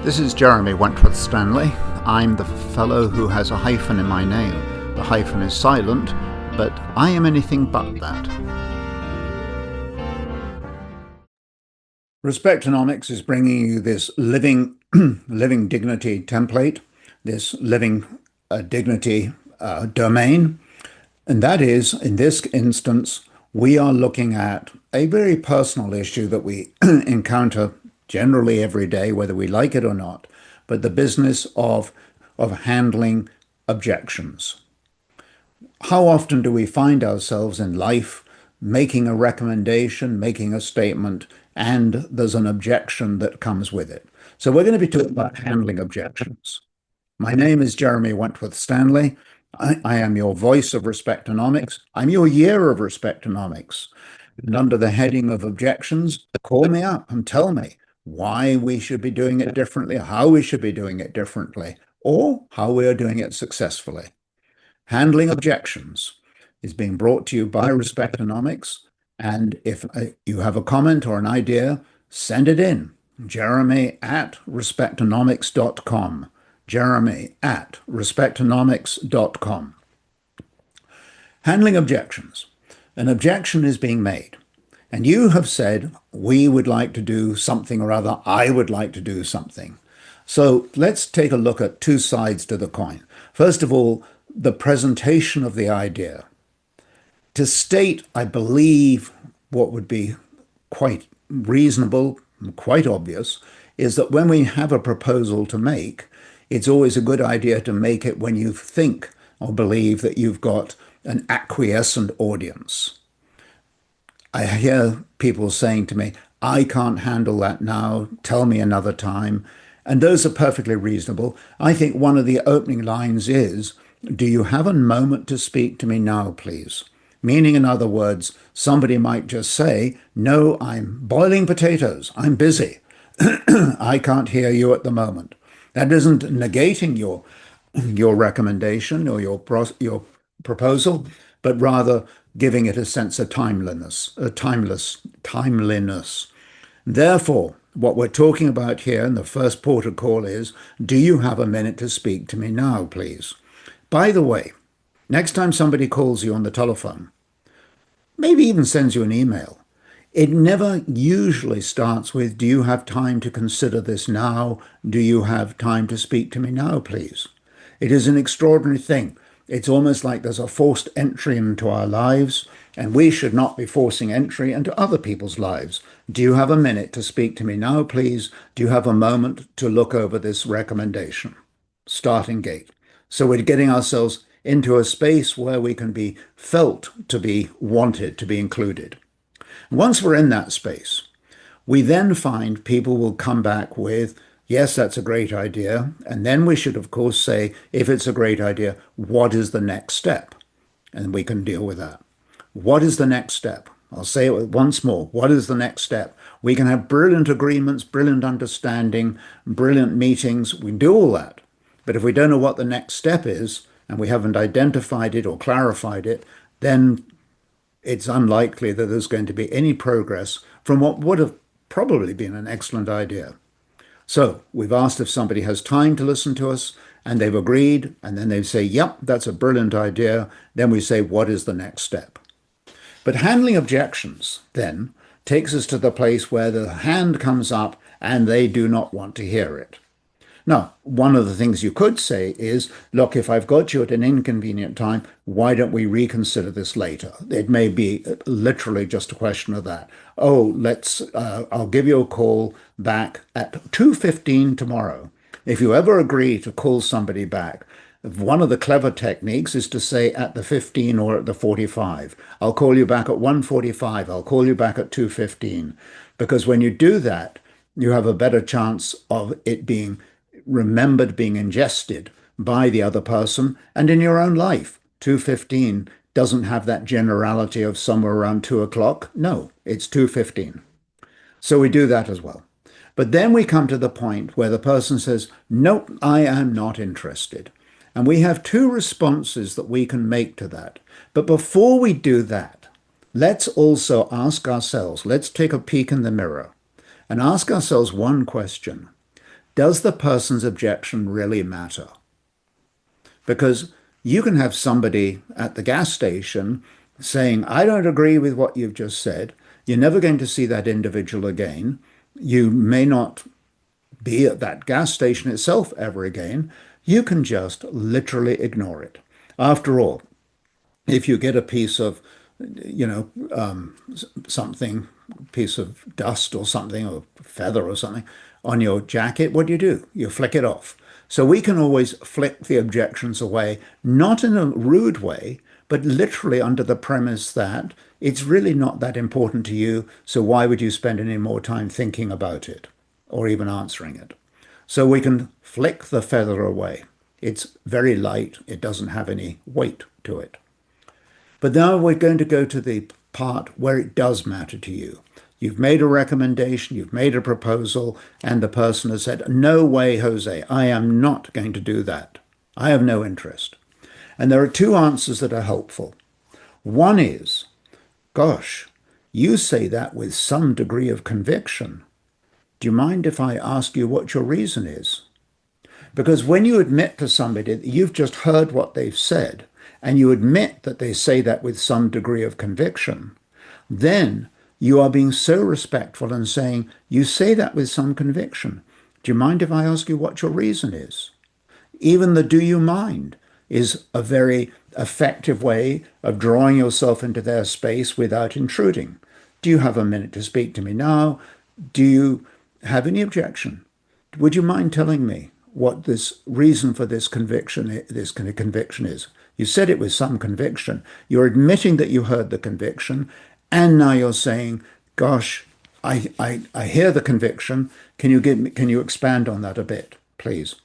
This is Jeremy Wentworth-Stanley. I'm the fellow who has a hyphen in my name. The hyphen is silent, but I am anything but that. Respectonomics is bringing you this living dignity template, this living dignity domain. And that is, in this instance, we are looking at a very personal issue that we encounter generally every day, whether we like it or not, but the business of handling objections. How often do we find ourselves in life making a recommendation, making a statement, and there's an objection that comes with it? So we're going to be talking about handling objections. My name is Jeremy Wentworth-Stanley. I am your voice of Respectonomics. I'm your year of Respectonomics. And under the heading of objections, call me up and tell me why we should be doing it differently, how we should be doing it differently, or how we are doing it successfully. Handling objections is being brought to you by Respectonomics. And if you have a comment or an idea, send it in. Jeremy@respectonomics.com. Jeremy@respectonomics.com. Handling objections. An objection is being made, and you have said, we would like to do something, or rather, I would like to do something. So let's take a look at two sides to the coin. First of all, the presentation of the idea. To state, I believe, what would be quite reasonable and quite obvious is that when we have a proposal to make, it's always a good idea to make it when you think or believe that you've got an acquiescent audience. I hear people saying to me, I can't handle that now, tell me another time. And those are perfectly reasonable. I think one of the opening lines is, do you have a moment to speak to me now, please? Meaning, in other words, somebody might just say, no, I'm boiling potatoes, I'm busy. I can't hear you at the moment. That isn't negating your recommendation or your proposal, but rather giving it a sense of timeliness. Therefore, what we're talking about here in the first port of call is, do you have a minute to speak to me now, please? By the way, next time somebody calls you on the telephone, maybe even sends you an email, it never usually starts with, do you have time to consider this now? Do you have time to speak to me now, please? It is an extraordinary thing. It's almost like there's a forced entry into our lives, and we should not be forcing entry into other people's lives. Do you have a minute to speak to me now, please? Do you have a moment to look over this recommendation? Starting gate. So we're getting ourselves into a space where we can be felt to be wanted, to be included. Once we're in that space, we then find people will come back with, yes, that's a great idea. And then we should, of course, say, if it's a great idea, what is the next step? And we can deal with that. What is the next step? I'll say it once more. What is the next step? We can have brilliant agreements, brilliant understanding, brilliant meetings. We can do all that. But if we don't know what the next step is, and we haven't identified it or clarified it, then it's unlikely that there's going to be any progress from what would have probably been an excellent idea. So we've asked if somebody has time to listen to us, and they've agreed, and then they say, yep, that's a brilliant idea. Then we say, what is the next step? But handling objections then takes us to the place where the hand comes up and they do not want to hear it. Now, one of the things you could say is, look, if I've got you at an inconvenient time, why don't we reconsider this later? It may be literally just a question of that. Oh, I'll give you a call back at 2:15 tomorrow. If you ever agree to call somebody back, one of the clever techniques is to say at the 15 or at the 45. I'll call you back at 1:45. I'll call you back at 2:15. Because when you do that, you have a better chance of it being remembered, being ingested by the other person and in your own life. 2:15 doesn't have that generality of somewhere around 2 o'clock. No, it's 2:15. So we do that as well. But then we come to the point where the person says, nope, I am not interested. And we have two responses that we can make to that. But before we do that, let's also ask ourselves, let's take a peek in the mirror and ask ourselves one question. Does the person's objection really matter? Because you can have somebody at the gas station saying, I don't agree with what you've just said. You're never going to see that individual again. You may not be at that gas station itself ever again. You can just literally ignore it. After all, if you get a piece of, something, piece of dust or something, or feather or something on your jacket, what do? You flick it off. So we can always flick the objections away, not in a rude way, but literally under the premise that it's really not that important to you, so why would you spend any more time thinking about it or even answering it? So we can flick the feather away. It's very light, it doesn't have any weight to it. But now we're going to go to the part where it does matter to you. You've made a recommendation, you've made a proposal, and the person has said, no way, Jose, I am not going to do that. I have no interest. And there are two answers that are helpful. One is, gosh, you say that with some degree of conviction. Do you mind if I ask you what your reason is? Because when you admit to somebody that you've just heard what they've said, and you admit that they say that with some degree of conviction, then you are being so respectful and saying, you say that with some conviction. Do you mind if I ask you what your reason is? Even the do you mind is a very effective way of drawing yourself into their space without intruding. Do you have a minute to speak to me now? Do you have any objection? Would you mind telling me what this reason for this kind of conviction is? You said it with some conviction. You're admitting that you heard the conviction, and now you're saying, gosh, I hear the conviction. Can you expand on that a bit, please?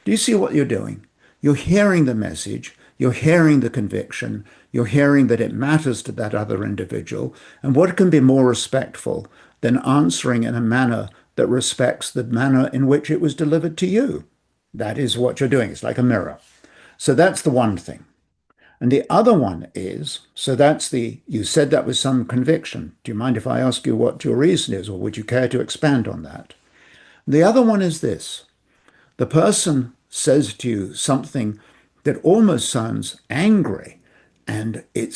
Do you see what you're doing? You're hearing the message, you're hearing the conviction, you're hearing that it matters to that other individual. And what can be more respectful than answering in a manner that respects the manner in which it was delivered to you? That is what you're doing. It's like a mirror. So that's the one thing. And the other one is, you said that with some conviction. Do you mind if I ask you what your reason is, or would you care to expand on that? The other one is this. The person says to you something that almost sounds angry, and it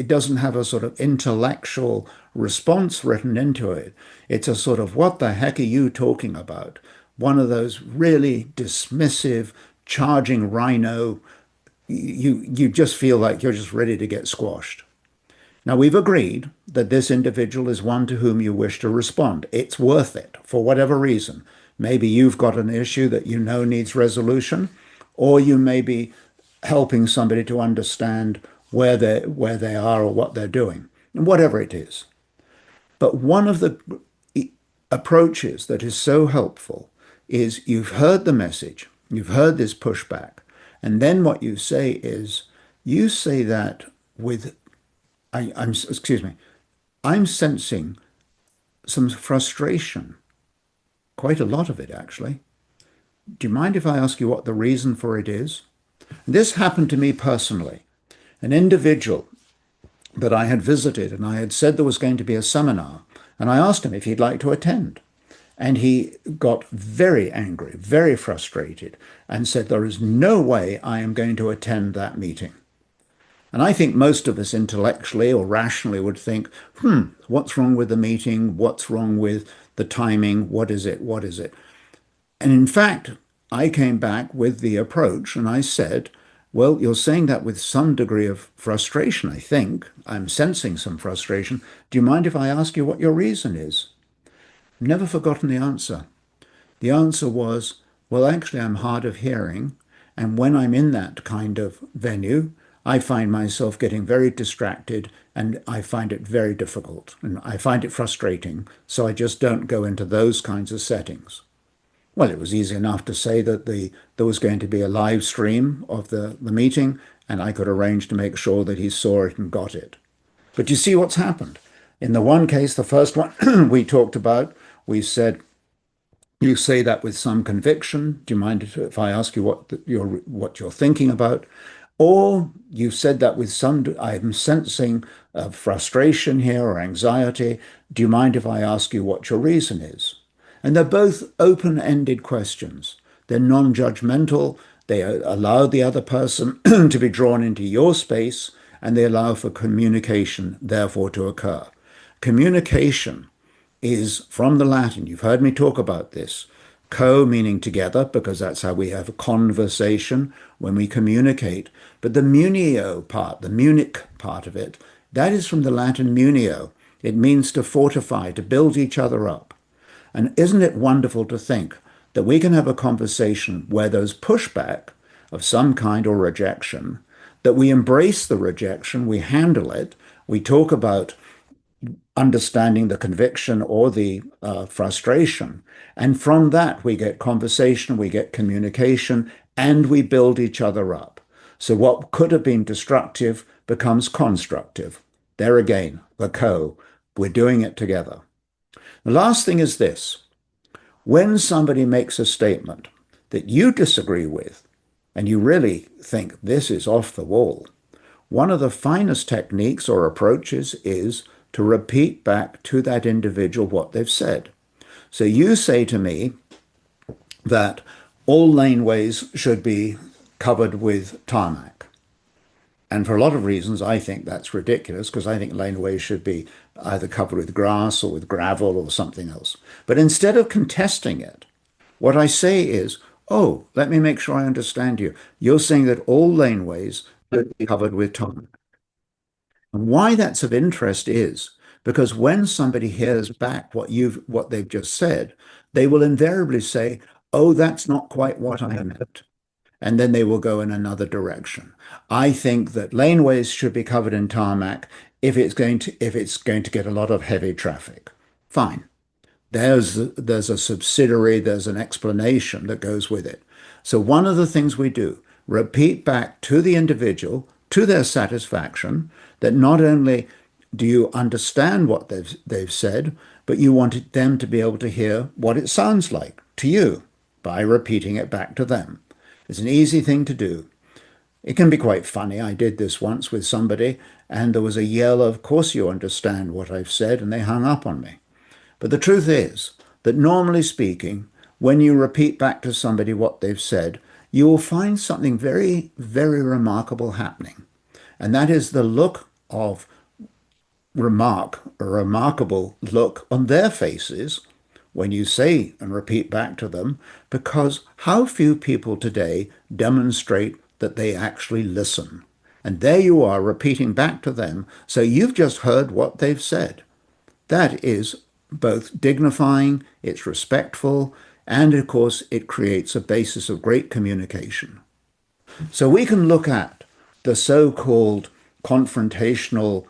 doesn't have a sort of intellectual response written into it. It's a sort of, what the heck are you talking about? One of those really dismissive, charging rhino. You just feel like you're just ready to get squashed. Now, we've agreed that this individual is one to whom you wish to respond. It's worth it for whatever reason. Maybe you've got an issue that you know needs resolution, or you may be helping somebody to understand where they are or what they're doing, and whatever it is. But one of the approaches that is so helpful is you've heard the message, you've heard this pushback, and then what you say is, you say that with, I'm sensing some frustration, quite a lot of it actually. Do you mind if I ask you what the reason for it is? This happened to me personally. An individual that I had visited, and I had said there was going to be a seminar, and I asked him if he'd like to attend. And he got very angry, very frustrated, and said, there is no way I am going to attend that meeting. And I think most of us intellectually or rationally would think, what's wrong with the meeting? What's wrong with the timing? What is it? What is it? And in fact, I came back with the approach and I said, well, you're saying that with some degree of frustration, I think. I'm sensing some frustration. Do you mind if I ask you what your reason is? Never forgotten the answer. The answer was, well, actually, I'm hard of hearing. And when I'm in that kind of venue, I find myself getting very distracted and I find it very difficult and I find it frustrating. So I just don't go into those kinds of settings. Well, it was easy enough to say that there was going to be a live stream of the meeting, and I could arrange to make sure that he saw it and got it. But you see what's happened. In the one case, the first one we talked about, we said, you say that with some conviction. Do you mind if I ask you what you're thinking about? Or you said that with I'm sensing frustration here or anxiety. Do you mind if I ask you what your reason is? And they're both open-ended questions. They're non-judgmental. They allow the other person to be drawn into your space, and they allow for communication, therefore, to occur. Communication is from the Latin. You've heard me talk about this. Co meaning together, because that's how we have a conversation when we communicate. But the munio part, the Munich part of it, that is from the Latin munio. It means to fortify, to build each other up. And isn't it wonderful to think that we can have a conversation where there's pushback of some kind or rejection, that we embrace the rejection, we handle it, we talk about understanding the conviction or the frustration. And from that, we get conversation, we get communication, and we build each other up. So what could have been destructive becomes constructive. There again, the co. We're doing it together. The last thing is this. When somebody makes a statement that you disagree with, and you really think this is off the wall, one of the finest techniques or approaches is to repeat back to that individual what they've said. So you say to me that all laneways should be covered with tarmac. And for a lot of reasons, I think that's ridiculous, because I think laneways should be either covered with grass or with gravel or something else. But instead of contesting it, what I say is, oh, let me make sure I understand you. You're saying that all laneways should be covered with tarmac. And why that's of interest is because when somebody hears back what they've just said, they will invariably say, oh, that's not quite what I meant. And then they will go in another direction. I think that laneways should be covered in tarmac if it's going to get a lot of heavy traffic. Fine. There's a subsidiary, there's an explanation that goes with it. So one of the things we do, repeat back to the individual, to their satisfaction, that not only do you understand what they've said, but you wanted them to be able to hear what it sounds like to you by repeating it back to them. It's an easy thing to do. It can be quite funny. I did this once with somebody, and there was a yell of course you understand what I've said, and they hung up on me. But the truth is that normally speaking, when you repeat back to somebody what they've said, you will find something very, very remarkable happening. And that is the look of a remarkable look on their faces when you say and repeat back to them, because how few people today demonstrate that they actually listen. And there you are repeating back to them, so you've just heard what they've said. That is both dignifying, it's respectful, and of course it creates a basis of great communication. So we can look at the so-called confrontational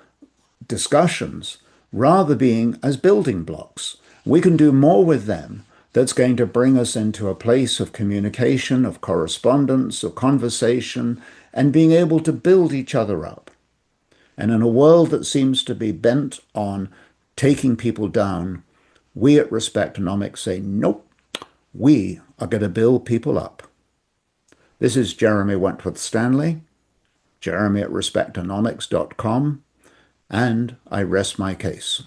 discussions rather being as building blocks. We can do more with them that's going to bring us into a place of communication, of correspondence, of conversation, and being able to build each other up. And in a world that seems to be bent on taking people down, we at Respectonomics say, nope, we are going to build people up. This is Jeremy Wentworth-Stanley, Jeremy at respectonomics.com, and I rest my case.